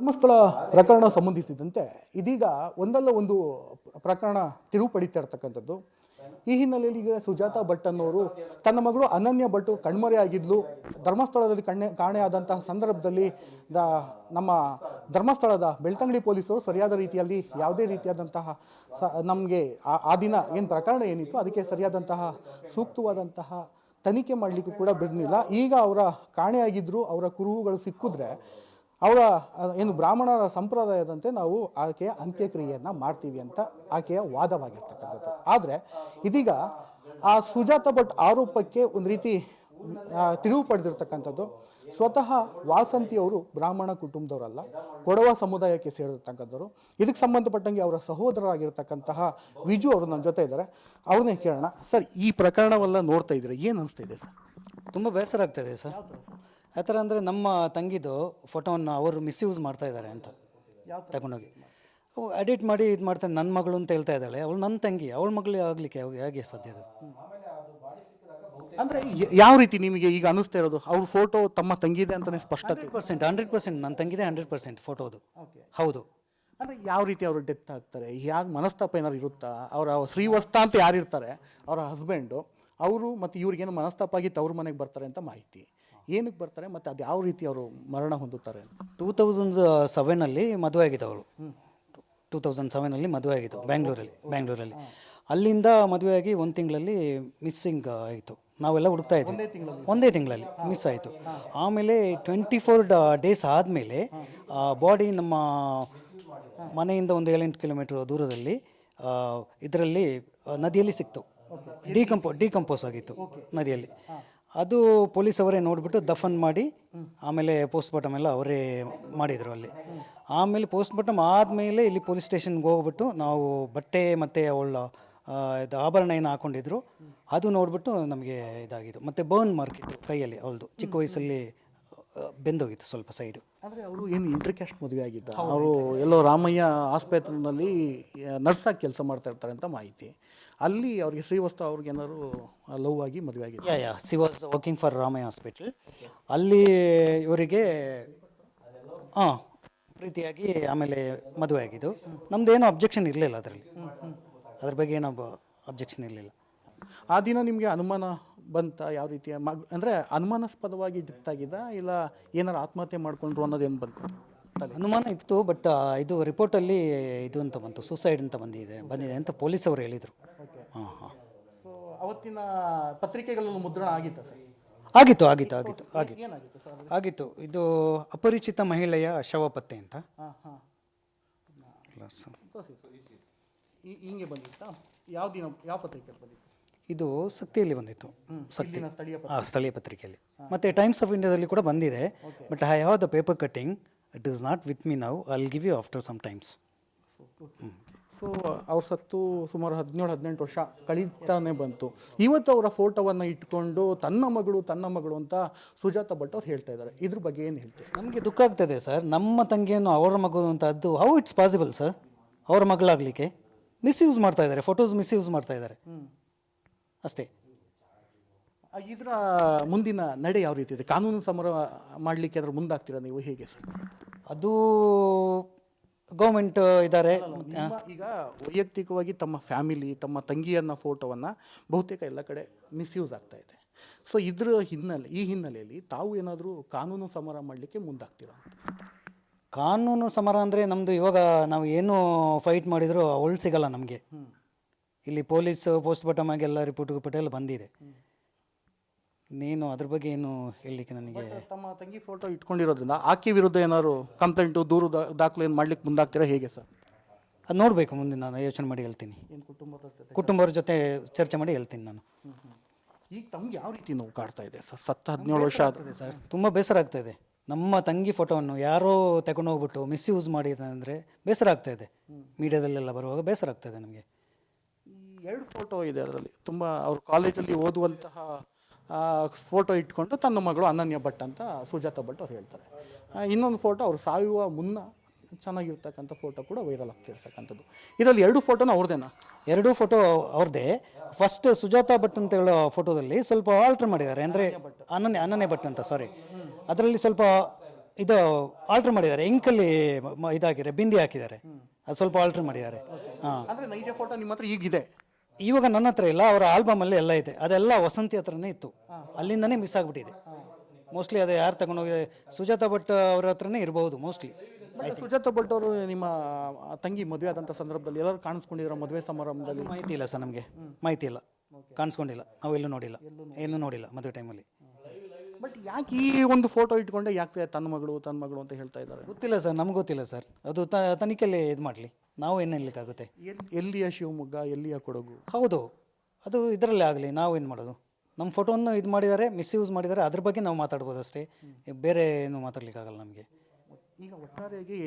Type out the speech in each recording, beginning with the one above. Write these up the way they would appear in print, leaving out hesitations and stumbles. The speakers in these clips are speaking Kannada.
ಧರ್ಮಸ್ಥಳ ಪ್ರಕರಣ ಸಂಬಂಧಿಸಿದಂತೆ ಇದೀಗ ಒಂದಲ್ಲ ಒಂದು ಪ್ರಕರಣ ತಿರುವು ಪಡಿತಾ ಇರ್ತಕ್ಕಂಥದ್ದು. ಈ ಹಿನ್ನೆಲೆಯಲ್ಲಿ ಈಗ ಸುಜಾತಾ ಭಟ್ ಅನ್ನೋರು ತನ್ನ ಮಗಳು ಅನನ್ಯ ಭಟ್ ಕಣ್ಮರೆಯಾಗಿದ್ಲು. ಧರ್ಮಸ್ಥಳದಲ್ಲಿ ಕಾಣೆಯಾದಂತಹ ಸಂದರ್ಭದಲ್ಲಿ ನಮ್ಮ ಧರ್ಮಸ್ಥಳದ ಬೆಳ್ತಂಗಡಿ ಪೊಲೀಸರು ಸರಿಯಾದ ರೀತಿಯಲ್ಲಿ ಯಾವುದೇ ರೀತಿಯಾದಂತಹ ನಮಗೆ ಆ ದಿನ ಏನು ಪ್ರಕರಣ ಏನಿತ್ತು ಅದಕ್ಕೆ ಸರಿಯಾದಂತಹ ಸೂಕ್ತವಾದಂತಹ ತನಿಖೆ ಮಾಡಲಿಕ್ಕೂ ಕೂಡ ಬಿಡಲಿಲ್ಲ. ಈಗ ಅವರ ಕಾಣೆಯಾಗಿದ್ದರು, ಅವರ ಕುರುಹುಗಳು ಸಿಕ್ಕಿದ್ರೆ ಅವರ ಏನು ಬ್ರಾಹ್ಮಣರ ಸಂಪ್ರದಾಯದಂತೆ ನಾವು ಆಕೆಯ ಅಂತ್ಯಕ್ರಿಯೆಯನ್ನು ಮಾಡ್ತೀವಿ ಅಂತ ಆಕೆಯ ವಾದವಾಗಿರ್ತಕ್ಕಂಥದ್ದು. ಆದರೆ ಇದೀಗ ಆ ಸುಜಾತಾ ಭಟ್ ಆರೋಪಕ್ಕೆ ಒಂದು ರೀತಿ ತಿರುವು ಪಡೆದಿರ್ತಕ್ಕಂಥದ್ದು. ಸ್ವತಃ ವಾಸಂತಿಯವರು ಬ್ರಾಹ್ಮಣ ಕುಟುಂಬದವರಲ್ಲ, ಕೊಡವ ಸಮುದಾಯಕ್ಕೆ ಸೇರಿರ್ತಕ್ಕಂಥವ್ರು. ಇದಕ್ಕೆ ಸಂಬಂಧಪಟ್ಟಂಗೆ ಅವರ ಸಹೋದರರಾಗಿರ್ತಕ್ಕಂತಹ ವಿಜು ಅವರು ನನ್ನ ಜೊತೆ ಇದ್ದಾರೆ. ಅವ್ರನ್ನೇ ಕೇಳೋಣ. ಸರ್, ಈ ಪ್ರಕರಣವೆಲ್ಲ ನೋಡ್ತಾ ಇದ್ದೀರಾ, ಏನು ಅನಿಸ್ತಾ ಇದೆ ಸರ್? ತುಂಬ ಬೇಸರ ಆಗ್ತಾಯಿದೆ ಸರ್. ಆ ಥರ ಅಂದರೆ ನಮ್ಮ ತಂಗಿದು ಫೋಟೋವನ್ನು ಅವರು ಮಿಸ್ಯೂಸ್ ಮಾಡ್ತಾ ಇದ್ದಾರೆ ಅಂತ ತಗೊಂಡೋಗಿ ಎಡಿಟ್ ಮಾಡಿ ಇದು ಮಾಡ್ತಾರೆ. ನನ್ನ ಮಗಳು ಅಂತ ಹೇಳ್ತಾ ಇದ್ದಾಳೆ, ಅವಳು ನನ್ನ ತಂಗಿ, ಅವಳ ಮಗಳು ಆಗಲಿಕ್ಕೆ ಹೇಗೆ ಸಾಧ್ಯ? ಅದು ಅಂದರೆ ಯಾವ ರೀತಿ ನಿಮಗೆ ಈಗ ಅನಿಸ್ತಾ ಇರೋದು? ಅವ್ರ ಫೋಟೋ ತಮ್ಮ ತಂಗಿದೆ ಅಂತಲೇ ಸ್ಪಷ್ಟತೆ? 100% ನನ್ನ ತಂಗಿದೆ, 100% ಫೋಟೋದು ಹೌದು. ಅಂದರೆ ಯಾವ ರೀತಿ ಅವರು ಡೆತ್ ಆಗ್ತಾರೆ? ಹೇಗೆ ಮನಸ್ತಾಪ ಏನಾದ್ರು ಇರುತ್ತಾ? ಅವರ ಶ್ರೀವಸ್ತ ಅಂತ ಯಾರು ಇರ್ತಾರೆ ಅವರ ಹಸ್ಬೆಂಡು, ಅವರು ಮತ್ತು ಇವ್ರಿಗೇನು ಮನಸ್ತಾಪ ಆಗಿ ತವ್ರ ಮನೆಗೆ ಬರ್ತಾರೆ ಅಂತ ಮಾಹಿತಿ. ಏನಕ್ಕೆ ಬರ್ತಾರೆ ಮತ್ತು ಅದು ಯಾವ ರೀತಿ ಅವರು ಮರಣ ಹೊಂದುತ್ತಾರೆ? 2007 ಮದುವೆ ಆಗಿದ್ದು ಅವಳು. 2007 ಮದುವೆ ಆಗಿದ್ದು ಬ್ಯಾಂಗ್ಳೂರಲ್ಲಿ. ಅಲ್ಲಿಂದ ಮದುವೆಯಾಗಿ 1 ತಿಂಗಳಲ್ಲಿ ಮಿಸ್ಸಿಂಗ್ ಆಯಿತು. ನಾವೆಲ್ಲ ಹುಡುಕ್ತಾ ಇದ್ವಿ, ಒಂದೇ ತಿಂಗಳಲ್ಲಿ ಮಿಸ್ ಆಯಿತು. ಆಮೇಲೆ 24 ಡೇಸ್ ಆದಮೇಲೆ ಬಾಡಿ ನಮ್ಮ ಮನೆಯಿಂದ ಒಂದು 7-8 ಕಿಲೋಮೀಟ್ರ್ ದೂರದಲ್ಲಿ ಇದರಲ್ಲಿ ನದಿಯಲ್ಲಿ ಸಿಕ್ತು. ಡಿಕಂಪೋಸ್ ಆಗಿತ್ತು ನದಿಯಲ್ಲಿ. ಅದು ಪೊಲೀಸ್ ಅವರೇ ನೋಡಿಬಿಟ್ಟು ದಫನ್ ಮಾಡಿ ಆಮೇಲೆ ಪೋಸ್ಟ್ಮಾರ್ಟಮ್ ಎಲ್ಲ ಅವರೇ ಮಾಡಿದರು ಅಲ್ಲಿ. ಆಮೇಲೆ ಪೋಸ್ಟ್ಮಾರ್ಟಮ್ ಆದಮೇಲೆ ಇಲ್ಲಿ ಪೊಲೀಸ್ ಸ್ಟೇಷನ್ಗೆ ಹೋಗ್ಬಿಟ್ಟು ನಾವು ಬಟ್ಟೆ ಮತ್ತು ಅವಳ ಇದು ಆಭರಣ ಏನು ಹಾಕ್ಕೊಂಡಿದ್ರು ಅದು ನೋಡಿಬಿಟ್ಟು ನಮಗೆ ಇದಾಗಿದ್ದು. ಮತ್ತು ಬರ್ನ್ ಮಾರ್ಕ್ ಇತ್ತು ಕೈಯಲ್ಲಿ ಅವಳದು. ಚಿಕ್ಕ ವಯಸ್ಸಲ್ಲಿ ಬೆಂದೋಗಿತ್ತು ಸ್ವಲ್ಪ ಸೈಡು. ಅಂದರೆ ಅವರು ಏನು ಇಂಟರ್ಕ್ಯಾಸ್ಟ್ ಮದುವೆ ಆಗಿದ್ದ? ಅವರು ಎಲ್ಲೋ ರಾಮಯ್ಯ ಆಸ್ಪತ್ರೆಯಲ್ಲಿ ನರ್ಸಾಗಿ ಕೆಲಸ ಮಾಡ್ತಾ ಇರ್ತಾರೆ ಅಂತ ಮಾಹಿತಿ. ಅಲ್ಲಿ ಅವ್ರಿಗೆ ಶ್ರೀವಸ್ತ ಅವ್ರಿಗೆ ಏನಾದ್ರು ಲವ್ ಆಗಿ ಮದುವೆ ಆಗಿದೆ? C was working for Ramaiah hospital. ಅಲ್ಲಿ ಇವರಿಗೆ ಪ್ರೀತಿಯಾಗಿ ಆಮೇಲೆ ಮದುವೆ ಆಗಿದ್ದು. ನಮ್ದು ಏನೋ ಅಬ್ಜೆಕ್ಷನ್ ಇರಲಿಲ್ಲ ಅದರಲ್ಲಿ, ಅದ್ರ ಬಗ್ಗೆ ಏನೋ ಅಬ್ಜೆಕ್ಷನ್ ಇರಲಿಲ್ಲ. ಆ ದಿನ ನಿಮಗೆ ಅನುಮಾನ ಬಂತ? ಯಾವ ರೀತಿಯ ಅಂದರೆ ಅನುಮಾನಾಸ್ಪದವಾಗಿ ಡೆತ್ತಾಗಿದ್ದ ಇಲ್ಲ ಏನಾರು ಆತ್ಮಹತ್ಯೆ ಮಾಡ್ಕೊಂಡ್ರು ಅನ್ನೋದೇನು ಬಂತು? ಅನುಮಾನ ಇತ್ತು, ಬಟ್ ಇದು ರಿಪೋರ್ಟಲ್ಲಿ ಇದು ಅಂತ ಬಂತು, ಸೂಸೈಡ್ ಅಂತ ಬಂದಿದೆ ಅಂತ ಪೊಲೀಸ್ ಅವರು ಹೇಳಿದರು. ಸೊ ಅವತ್ತಿನ ಪತ್ರಿಕೆಗಳಲ್ಲೂ ಮುದ್ರಣ ಆಗಿತ್ತು ಸರ್? ಆಗಿತ್ತು. ಇದು ಅಪರಿಚಿತ ಮಹಿಳೆಯ ಶವ ಪತ್ತೆ ಅಂತ. ಹಿಂಗೆ ಬಂದಿತ್ತಾ? ಯಾವ ದಿನ, ಯಾವ ಪತ್ರಿಕೆಯಲ್ಲಿ ಬಂದಿತ್ತು? ಇದು ಶಕ್ತಿಯಲ್ಲಿ ಬಂದಿತ್ತು, ಸ್ಥಳೀಯ ಪತ್ರಿಕೆಯಲ್ಲಿ. ಮತ್ತು ಟೈಮ್ಸ್ ಆಫ್ ಇಂಡಿಯಾದಲ್ಲಿ ಕೂಡ ಬಂದಿದೆ. But I have the paper cutting. It is not with me now. I will give you after some times. So ಅವ್ರು ಸತ್ತು ಸುಮಾರು 17-18 ವರ್ಷ ಕಳೀತಾನೆ ಬಂತು. ಇವತ್ತು ಅವರ ಫೋಟೋವನ್ನು ಇಟ್ಕೊಂಡು ತನ್ನ ಮಗಳು ಅಂತ ಸುಜಾತಾ ಭಟ್ ಅವ್ರು ಹೇಳ್ತಾ ಇದ್ದಾರೆ. ಇದ್ರ ಬಗ್ಗೆ ಏನು ಹೇಳ್ತೀವಿ? ನಮಗೆ ದುಃಖ ಆಗ್ತದೆ ಸರ್. ನಮ್ಮ ತಂಗಿಯನ್ನು ಅವರ ಮಗಳು ಅಂತ ಅದು ಹೌ ಇಟ್ಸ್ ಪಾಸಿಬಲ್ ಸರ್? ಅವರ ಮಗಳಾಗಲಿಕ್ಕೆ ಮಿಸ್ಯೂಸ್ ಮಾಡ್ತಾ ಇದ್ದಾರೆ, ಫೋಟೋಸ್ ಮಿಸ್ಯೂಸ್ ಮಾಡ್ತಾ ಇದ್ದಾರೆ ಅಷ್ಟೇ. ಇದರ ಮುಂದಿನ ನಡೆ ಯಾವ ರೀತಿ ಇದೆ? ಕಾನೂನು ಸಮರ ಮಾಡಲಿಕ್ಕೆ ಅದ್ರ ಮುಂದಾಗ್ತೀರಾ ನೀವು, ಹೇಗೆ ಸರ್? ಅದು ಗೌರ್ಮೆಂಟ್ ಇದ್ದಾರೆ. ಈಗ ವೈಯಕ್ತಿಕವಾಗಿ ತಮ್ಮ ಫ್ಯಾಮಿಲಿ, ತಮ್ಮ ತಂಗಿಯನ್ನ ಫೋಟೋವನ್ನು ಬಹುತೇಕ ಎಲ್ಲ ಕಡೆ ಮಿಸ್ಯೂಸ್ ಆಗ್ತಾ ಇದೆ. ಸೊ ಈ ಹಿನ್ನೆಲೆಯಲ್ಲಿ ತಾವು ಏನಾದರೂ ಕಾನೂನು ಸಮರ ಮಾಡಲಿಕ್ಕೆ ಮುಂದಾಗ್ತೀರಾ? ಕಾನೂನು ಸಮರ ಅಂದರೆ ನಮ್ಮದು ಇವಾಗ ನಾವು ಏನು ಫೈಟ್ ಮಾಡಿದರೂ ಅವಳು ಸಿಗಲ್ಲ ನಮಗೆ. ಇಲ್ಲಿ ಪೊಲೀಸ್ ಪೋಸ್ಟ್ಮಾರ್ಟಮ್ ಆಗಿ ಎಲ್ಲ ರಿಪೋರ್ಟ್ ಎಲ್ಲ ಬಂದಿದೆ. ನೀನು ಅದ್ರ ಬಗ್ಗೆ ಏನು ಹೇಳಲಿಕ್ಕೆ ನನಗೆ. ತಮ್ಮ ತಂಗಿ ಫೋಟೋ ಇಟ್ಕೊಂಡಿರೋದ್ರಿಂದ ಆಕೆ ವಿರುದ್ಧ ಏನಾದ್ರು ಕಂಪ್ಲೇಂಟು, ದೂರು ದಾಖಲೆ ಏನು ಮಾಡ್ಲಿಕ್ಕೆ ಮುಂದಾಗ್ತೀರಾ, ಹೇಗೆ ಸರ್? ಅದು ನೋಡಬೇಕು, ಮುಂದೆ ನಾನು ಯೋಚನೆ ಮಾಡಿ ಹೇಳ್ತೀನಿ. ಕುಟುಂಬದ ಜೊತೆ ಚರ್ಚೆ ಮಾಡಿ ಹೇಳ್ತೀನಿ ನಾನು. ಈಗ ತಮ್ಗೆ ಯಾವ ರೀತಿ ನೋವು ಕಾಡ್ತಾ ಇದೆ ಸರ್? 17 ವರ್ಷ ಆಗ್ತದೆ ಸರ್. ತುಂಬ ಬೇಸರ ಆಗ್ತಾ ಇದೆ. ನಮ್ಮ ತಂಗಿ ಫೋಟೋವನ್ನು ಯಾರೋ ತಗೊಂಡೋಗ್ಬಿಟ್ಟು ಮಿಸ್ಯೂಸ್ ಮಾಡಿದೆ ಅಂದರೆ ಬೇಸರ ಆಗ್ತಾ ಇದೆ. ಮೀಡಿಯಾದಲ್ಲೆಲ್ಲ ಬರುವಾಗ ಬೇಸರ ಆಗ್ತಾ ಇದೆ ನಮಗೆ. ಈ 2 ಫೋಟೋ ಇದೆ ಅದರಲ್ಲಿ. ತುಂಬ ಅವ್ರು ಕಾಲೇಜಲ್ಲಿ ಓದುವಂತಹ ಫೋಟೋ ಇಟ್ಕೊಂಡು ತನ್ನ ಮಗಳು ಅನನ್ಯ ಭಟ್ ಅಂತ ಸುಜಾತಾ ಭಟ್ ಅವ್ರು ಹೇಳ್ತಾರೆ. ಇನ್ನೊಂದು ಫೋಟೋ ಅವ್ರು ಸಾಯುವ ಮುನ್ನ ಚೆನ್ನಾಗಿರ್ತಕ್ಕಂಥ ಫೋಟೋ ಕೂಡ ವೈರಲ್ ಆಗ್ತಿರ್ತಕ್ಕಂಥದ್ದು. ಇದರಲ್ಲಿ 2 ಫೋಟೋನ ಅವ್ರದ್ದೇನಾ? 2 ಫೋಟೋ ಅವ್ರದ್ದೇ. ಫಸ್ಟ್ ಸುಜಾತಾ ಭಟ್ ಅಂತ ಹೇಳೋ ಫೋಟೋದಲ್ಲಿ ಸ್ವಲ್ಪ ಆಲ್ಟರ್ ಮಾಡಿದ್ದಾರೆ. ಅಂದರೆ ಅನನ್ಯ ಭಟ್ ಅಂತ, ಸಾರಿ, ಅದರಲ್ಲಿ ಸ್ವಲ್ಪ ಇದು ಆಲ್ಟ್ರ್ ಮಾಡಿದ್ದಾರೆ, ಇಂಕಲ್ಲಿ ಇದಾಕಿದ್ದಾರೆ, ಬಿಂದಿ ಹಾಕಿದ್ದಾರೆ, ಅದು ಸ್ವಲ್ಪ ಆಲ್ಟ್ರ್ ಮಾಡಿದ್ದಾರೆ. ಹಾಂ, ಅಂದ್ರೆ ನೈಜ ಫೋಟೋ ನಿಮ್ಮ ಹತ್ರ ಈಗಿದೆ? ಇವಾಗ ನನ್ನ ಹತ್ರ ಇಲ್ಲ, ಅವರ ಆಲ್ಬಮಲ್ಲಿ ಎಲ್ಲ ಇದೆ. ಅದೆಲ್ಲ ವಸಂತಿ ಹತ್ರನೇ ಇತ್ತು, ಅಲ್ಲಿಂದನೇ ಮಿಸ್ ಆಗಿಬಿಟ್ಟಿದೆ ಮೋಸ್ಟ್ಲಿ. ಅದು ಯಾರು ತಗೊಂಡೋಗಿ ಸುಜಾತ ಭಟ್ ಅವ್ರ ಹತ್ರನೇ ಇರಬಹುದು ಮೋಸ್ಟ್ಲಿ. ಸುಜಾತ ಭಟ್ ಅವರು ನಿಮ್ಮ ತಂಗಿ ಮದುವೆ ಆದಂಥ ಸಂದರ್ಭದಲ್ಲಿ ಎಲ್ಲರೂ ಕಾಣಿಸ್ಕೊಂಡಿರೋ ಮದುವೆ ಸಮಾರಂಭದಲ್ಲಿ? ಮಾಹಿತಿ ಇಲ್ಲ ಸರ್, ನಮಗೆ ಮಾಹಿತಿ ಇಲ್ಲ, ಕಾಣಿಸ್ಕೊಂಡಿಲ್ಲ, ನಾವು ಎಲ್ಲೂ ನೋಡಿಲ್ಲ ಮದುವೆ ಟೈಮಲ್ಲಿ. ಬಟ್ ಯಾಕೆ ಈ ಒಂದು ಫೋಟೋ ಇಟ್ಕೊಂಡೆ ಯಾಕೆ ತನ್ನ ಮಗಳು ಅಂತ ಹೇಳ್ತಾ ಇದ್ದಾರೆ? ಗೊತ್ತಿಲ್ಲ ಸರ್, ನಮ್ಗೆ ಗೊತ್ತಿಲ್ಲ ಸರ್, ಅದು ತನಿಖೆಯಲ್ಲಿ ಇದು ಮಾಡಲಿ, ನಾವು ಏನು ಹೇಳಲಿಕ್ಕಾಗುತ್ತೆ. ಎಲ್ಲಿಯ ಶಿವಮೊಗ್ಗ, ಎಲ್ಲಿಯ ಕೊಡಗು? ಹೌದು, ಅದು ಇದರಲ್ಲೇ ಆಗಲಿ, ನಾವು ಏನು ಮಾಡೋದು? ನಮ್ಮ ಫೋಟೋವನ್ನು ಇದು ಮಾಡಿದ್ದಾರೆ, ಮಿಸ್ಯೂಸ್ ಮಾಡಿದ್ದಾರೆ, ಅದ್ರ ಬಗ್ಗೆ ನಾವು ಮಾತಾಡ್ಬೋದು ಅಷ್ಟೇ, ಬೇರೆ ಏನು ಮಾತಾಡ್ಲಿಕ್ಕಾಗಲ್ಲ ನಮಗೆ. ಈಗ ಒಟ್ಟಾರೆಯಾಗಿ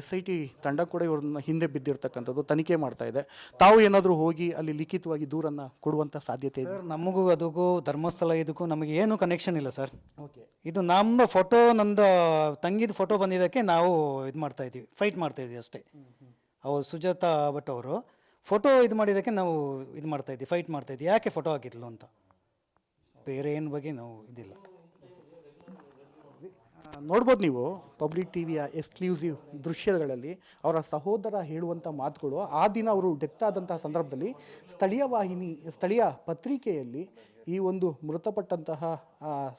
SIT ತಂಡ ಕೂಡ ಇವ್ರನ್ನ ಹಿಂದೆ ಬಿದ್ದಿರ್ತಕ್ಕಂಥದ್ದು ತನಿಖೆ ಮಾಡ್ತಾ ಇದೆ. ತಾವು ಏನಾದರೂ ಹೋಗಿ ಅಲ್ಲಿ ಲಿಖಿತವಾಗಿ ದೂರನ್ನು ಕೊಡುವಂಥ ಸಾಧ್ಯತೆ ಇದೆ? ಸರ್, ನಮಗೂ ಅದಕ್ಕೂ ಧರ್ಮಸ್ಥಳ ಇದಕ್ಕೂ ನಮಗೆ ಏನು ಕನೆಕ್ಷನ್ ಇಲ್ಲ ಸರ್. ಓಕೆ, ಇದು ನಮ್ಮ ಫೋಟೋ, ನಂದು ತಂಗಿದ ಫೋಟೋ ಬಂದಿದ್ದಕ್ಕೆ ನಾವು ಇದು ಮಾಡ್ತಾ ಇದ್ದೀವಿ, ಫೈಟ್ ಮಾಡ್ತಾ ಇದ್ದೀವಿ ಅಷ್ಟೇ. ಅವ್ರು ಸುಜಾತ ಭಟ್ ಅವರು ಫೋಟೋ ಇದು ಮಾಡಿದ್ದಕ್ಕೆ ನಾವು ಇದು ಮಾಡ್ತಾ ಇದ್ದೀವಿ, ಫೈಟ್ ಮಾಡ್ತಾ ಇದ್ದೀವಿ, ಯಾಕೆ ಫೋಟೋ ಹಾಕಿದ್ಲು ಅಂತ, ಬೇರೆ ಏನು ಬಗ್ಗೆ ನಾವು ಇದಿಲ್ಲ. ನೋಡ್ಬೋದು ನೀವು ಪಬ್ಲಿಕ್ ಟಿವಿಯ ಎಕ್ಸ್ಕ್ಲೂಸಿವ್ ದೃಶ್ಯಗಳಲ್ಲಿ ಅವರ ಸಹೋದರ ಹೇಳುವಂಥ ಮಾತುಗಳು. ಆ ದಿನ ಅವರು ಡೆತ್ ಆದಂತಹ ಸಂದರ್ಭದಲ್ಲಿ ಸ್ಥಳೀಯ ಪತ್ರಿಕೆಯಲ್ಲಿ ಈ ಒಂದು ಮೃತಪಟ್ಟಂತಹ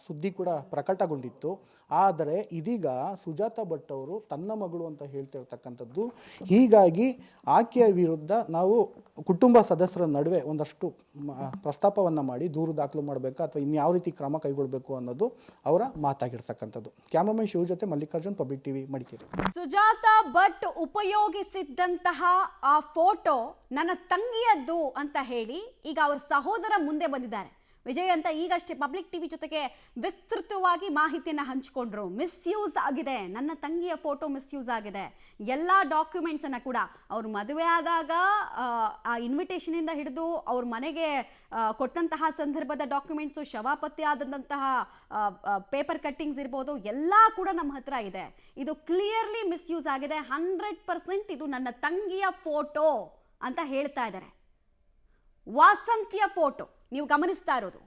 ಸುದ್ದಿ ಕೂಡ ಪ್ರಕಟಗೊಂಡಿತ್ತು. ಆದರೆ ಇದೀಗ ಸುಜಾತ ಭಟ್ ಅವರು ತನ್ನ ಮಗಳು ಅಂತ ಹೇಳ್ತಿರ್ತಕ್ಕಂಥದ್ದು. ಹೀಗಾಗಿ ಆಕೆಯ ವಿರುದ್ಧ ನಾವು ಕುಟುಂಬ ಸದಸ್ಯರ ನಡುವೆ ಒಂದಷ್ಟು ಪ್ರಸ್ತಾಪವನ್ನು ಮಾಡಿ ದೂರು ದಾಖಲು ಮಾಡಬೇಕಾ ಅಥವಾ ಇನ್ಯಾವ ರೀತಿ ಕ್ರಮ ಕೈಗೊಳ್ಳಬೇಕು ಅನ್ನೋದು ಅವರ ಮಾತಾಗಿರ್ತಕ್ಕಂಥದ್ದು. ಕ್ಯಾಮರಾಮನ್ ಶಿವ ಜೊತೆ ಮಲ್ಲಿಕಾರ್ಜುನ್, ಪಬ್ಲಿಕ್ ಟಿವಿ, ಮಡಿಕೇರಿ. ಸುಜಾತ ಭಟ್ ಉಪಯೋಗಿಸಿದ್ದಂತಹ ಆ ಫೋಟೋ ನನ್ನ ತಂಗಿಯದ್ದು ಅಂತ ಹೇಳಿ ಈಗ ಅವ್ರ ಸಹೋದರ ಮುಂದೆ ಬಂದಿದ್ದಾರೆ. ವಿಜಯ್ ಅಂತ ಈಗಷ್ಟೇ ಪಬ್ಲಿಕ್ ಟಿವಿ ಜೊತೆಗೆ ವಿಸ್ತೃತವಾಗಿ ಮಾಹಿತಿಯನ್ನು ಹಂಚಿಕೊಂಡ್ರು. ಮಿಸ್ಯೂಸ್ ಆಗಿದೆ, ನನ್ನ ತಂಗಿಯ ಫೋಟೋ ಮಿಸ್ಯೂಸ್ ಆಗಿದೆ, ಎಲ್ಲ ಡಾಕ್ಯುಮೆಂಟ್ಸನ್ನು ಕೂಡ ಅವ್ರ ಮದುವೆ ಆದಾಗ ಆ ಇನ್ವಿಟೇಷನಿಂದ ಹಿಡಿದು ಅವ್ರ ಮನೆಗೆ ಕೊಟ್ಟಂತಹ ಸಂದರ್ಭದ ಡಾಕ್ಯುಮೆಂಟ್ಸು, ಶವಾಪತ್ತೆ ಆದಂತಹ ಪೇಪರ್ ಕಟ್ಟಿಂಗ್ಸ್ ಇರ್ಬೋದು, ಎಲ್ಲ ಕೂಡ ನಮ್ಮ ಹತ್ರ ಇದೆ. ಇದು ಕ್ಲಿಯರ್ಲಿ ಮಿಸ್ಯೂಸ್ ಆಗಿದೆ, 100% ಇದು ನನ್ನ ತಂಗಿಯ ಫೋಟೋ ಅಂತ ಹೇಳ್ತಾ ಇದ್ದಾರೆ. ವಾಸಂತಿಯ ಫೋಟೋ ನೀವು ಗಮನಿಸ್ತಾ ಇರೋದು.